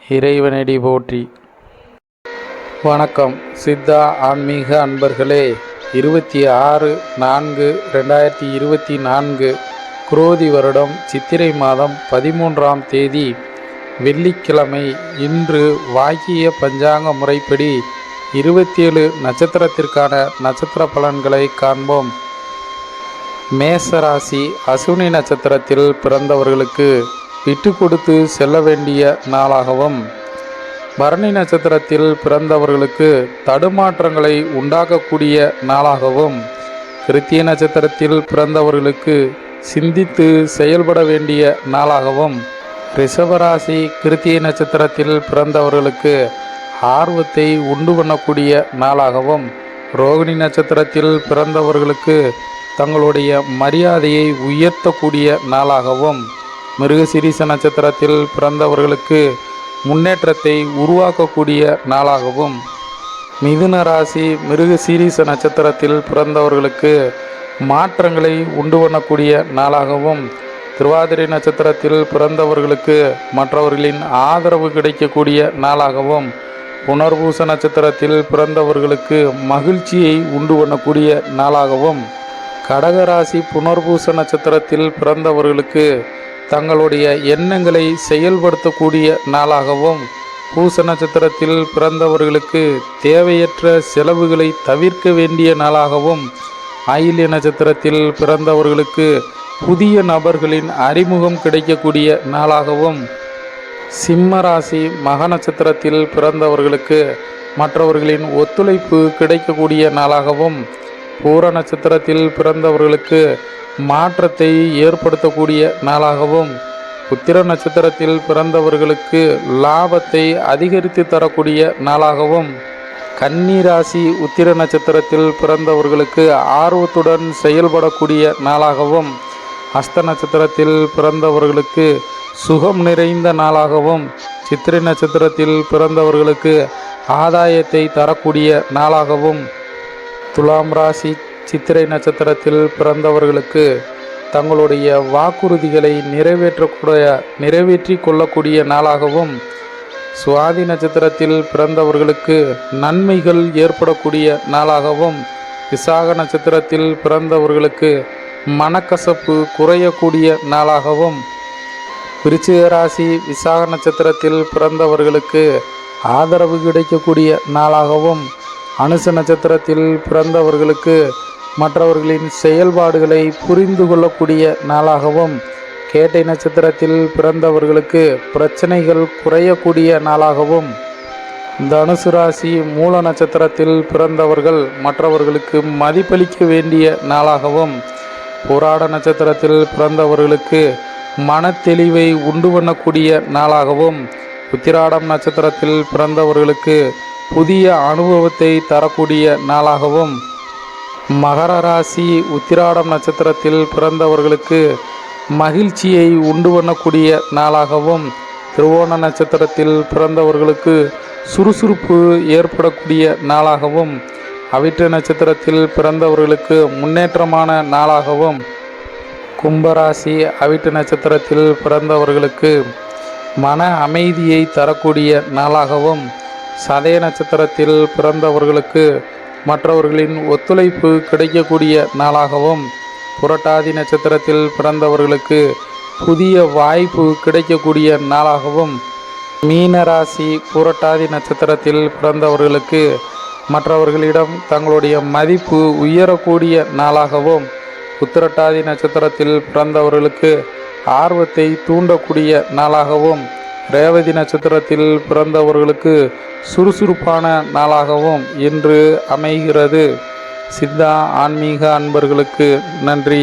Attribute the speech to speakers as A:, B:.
A: இறைவனடி போற்றி. வணக்கம் சித்தா ஆன்மீக அன்பர்களே. 26/4/2024 குரோதி வருடம் சித்திரை மாதம் 13ஆம் தேதி வெள்ளிக்கிழமை. இன்று வாக்கிய பஞ்சாங்க முறைப்படி 27 நட்சத்திரத்திற்கான நட்சத்திர பலன்களை காண்போம். மேசராசி அசுனி நட்சத்திரத்தில் பிறந்தவர்களுக்கு விட்டு கொடுத்து செல்ல வேண்டிய நாளாகவும், பரணி நட்சத்திரத்தில் பிறந்தவர்களுக்கு தடுமாற்றங்களை உண்டாக்கக்கூடிய நாளாகவும், கிருத்திய நட்சத்திரத்தில் பிறந்தவர்களுக்கு சிந்தித்து செயல்பட வேண்டிய நாளாகவும், ரிஷபராசி கிருத்திய நட்சத்திரத்தில் பிறந்தவர்களுக்கு ஆர்வத்தை உண்டு பண்ணக்கூடிய நாளாகவும், ரோகிணி நட்சத்திரத்தில் பிறந்தவர்களுக்கு தங்களுடைய மரியாதையை உயர்த்தக்கூடிய நாளாகவும், மிருகசீரிஷ நட்சத்திரத்தில் பிறந்தவர்களுக்கு முன்னேற்றத்தை உருவாக்கக்கூடிய நாளாகவும், மிதுன ராசி மிருகசீரிஷ நட்சத்திரத்தில் பிறந்தவர்களுக்கு மாற்றங்களை உண்டு பண்ணக்கூடிய நாளாகவும், திருவாதிரை நட்சத்திரத்தில் பிறந்தவர்களுக்கு மற்றவர்களின் ஆதரவு கிடைக்கக்கூடிய நாளாகவும், புனர்பூச நட்சத்திரத்தில் பிறந்தவர்களுக்கு மகிழ்ச்சியை உண்டு பண்ணக்கூடிய நாளாகவும், கடகராசி புனர்பூச நட்சத்திரத்தில் பிறந்தவர்களுக்கு தங்களுடைய எண்ணங்களை செயல்படுத்தக்கூடிய நாளாகவும், பூச நட்சத்திரத்தில் பிறந்தவர்களுக்கு தேவையற்ற செலவுகளை தவிர்க்க வேண்டிய நாளாகவும், ஆயில்ய நட்சத்திரத்தில் பிறந்தவர்களுக்கு புதிய நபர்களின் அறிமுகம் கிடைக்கக்கூடிய நாளாகவும், சிம்ம ராசி மக நட்சத்திரத்தில் பிறந்தவர்களுக்கு மற்றவர்களின் ஒத்துழைப்பு கிடைக்கக்கூடிய நாளாகவும், பூர நட்சத்திரத்தில் பிறந்தவர்களுக்கு மாற்றத்தை ஏற்படுத்தக்கூடிய நாளாகவும், உத்திர நட்சத்திரத்தில் பிறந்தவர்களுக்கு லாபத்தை அதிகரித்து தரக்கூடிய நாளாகவும், கன்னி ராசி உத்திர நட்சத்திரத்தில் பிறந்தவர்களுக்கு ஆர்வத்துடன் செயல்படக்கூடிய நாளாகவும், அஸ்த நட்சத்திரத்தில் பிறந்தவர்களுக்கு சுகம் நிறைந்த நாளாகவும், சித்திரை நட்சத்திரத்தில் பிறந்தவர்களுக்கு ஆதாயத்தை தரக்கூடிய நாளாகவும், துலாம் ராசி சித்திரை நட்சத்திரத்தில் பிறந்தவர்களுக்கு தங்களுடைய வாக்குறுதிகளை நிறைவேற்றி கொள்ளக்கூடிய நாளாகவும், சுவாதி நட்சத்திரத்தில் பிறந்தவர்களுக்கு நன்மைகள் ஏற்படக்கூடிய நாளாகவும், விசாக நட்சத்திரத்தில் பிறந்தவர்களுக்கு மனக்கசப்பு குறையக்கூடிய நாளாகவும், விருச்சிக ராசி விசாக நட்சத்திரத்தில் பிறந்தவர்களுக்கு ஆதரவு கிடைக்கக்கூடிய நாளாகவும், அனுச நட்சத்திரத்தில் பிறந்தவர்களுக்கு மற்றவர்களின் செயல்பாடுகளை புரிந்து கொள்ளக்கூடிய நாளாகவும், கேட்டை நட்சத்திரத்தில் பிறந்தவர்களுக்கு பிரச்சனைகள் குறையக்கூடிய நாளாகவும், தனுசு ராசி மூல நட்சத்திரத்தில் பிறந்தவர்கள் மற்றவர்களுக்கு மதிப்பளிக்க வேண்டிய நாளாகவும், போராட நட்சத்திரத்தில் பிறந்தவர்களுக்கு மனத்தெளிவை உண்டு பண்ணக்கூடிய நாளாகவும், உத்திராடம் நட்சத்திரத்தில் பிறந்தவர்களுக்கு புதிய அனுபவத்தை தரக்கூடிய நாளாகவும், மகர ராசி உத்திராடம் நட்சத்திரத்தில் பிறந்தவர்களுக்கு மகிழ்ச்சியை உண்டு பண்ணக்கூடிய நாளாகவும், திருவோண நட்சத்திரத்தில் பிறந்தவர்களுக்கு சுறுசுறுப்பு ஏற்படக்கூடிய நாளாகவும், அவிட்ட நட்சத்திரத்தில் பிறந்தவர்களுக்கு முன்னேற்றமான நாளாகவும், கும்பராசி அவிட்ட நட்சத்திரத்தில் பிறந்தவர்களுக்கு மன அமைதியை தரக்கூடிய நாளாகவும், சதய நட்சத்திரத்தில் பிறந்தவர்களுக்கு மற்றவர்களின் ஒத்துழைப்பு கிடைக்கக்கூடிய நாளாகவும், புரட்டாதி நட்சத்திரத்தில் பிறந்தவர்களுக்கு புதிய வாய்ப்பு கிடைக்கக்கூடிய நாளாகவும், மீனராசி புரட்டாதி நட்சத்திரத்தில் பிறந்தவர்களுக்கு மற்றவர்களிடம் தங்களுடைய மதிப்பு உயரக்கூடிய நாளாகவும், உத்திரட்டாதி நட்சத்திரத்தில் பிறந்தவர்களுக்கு ஆர்வத்தை தூண்டக்கூடிய நாளாகவும், ரேவதி நட்சத்திரத்தில் பிறந்தவர்களுக்கு சுறுசுறுப்பான நாளாகவும் இன்று அமைகிறது. சித்தா ஆன்மீக அன்பர்களுக்கு நன்றி.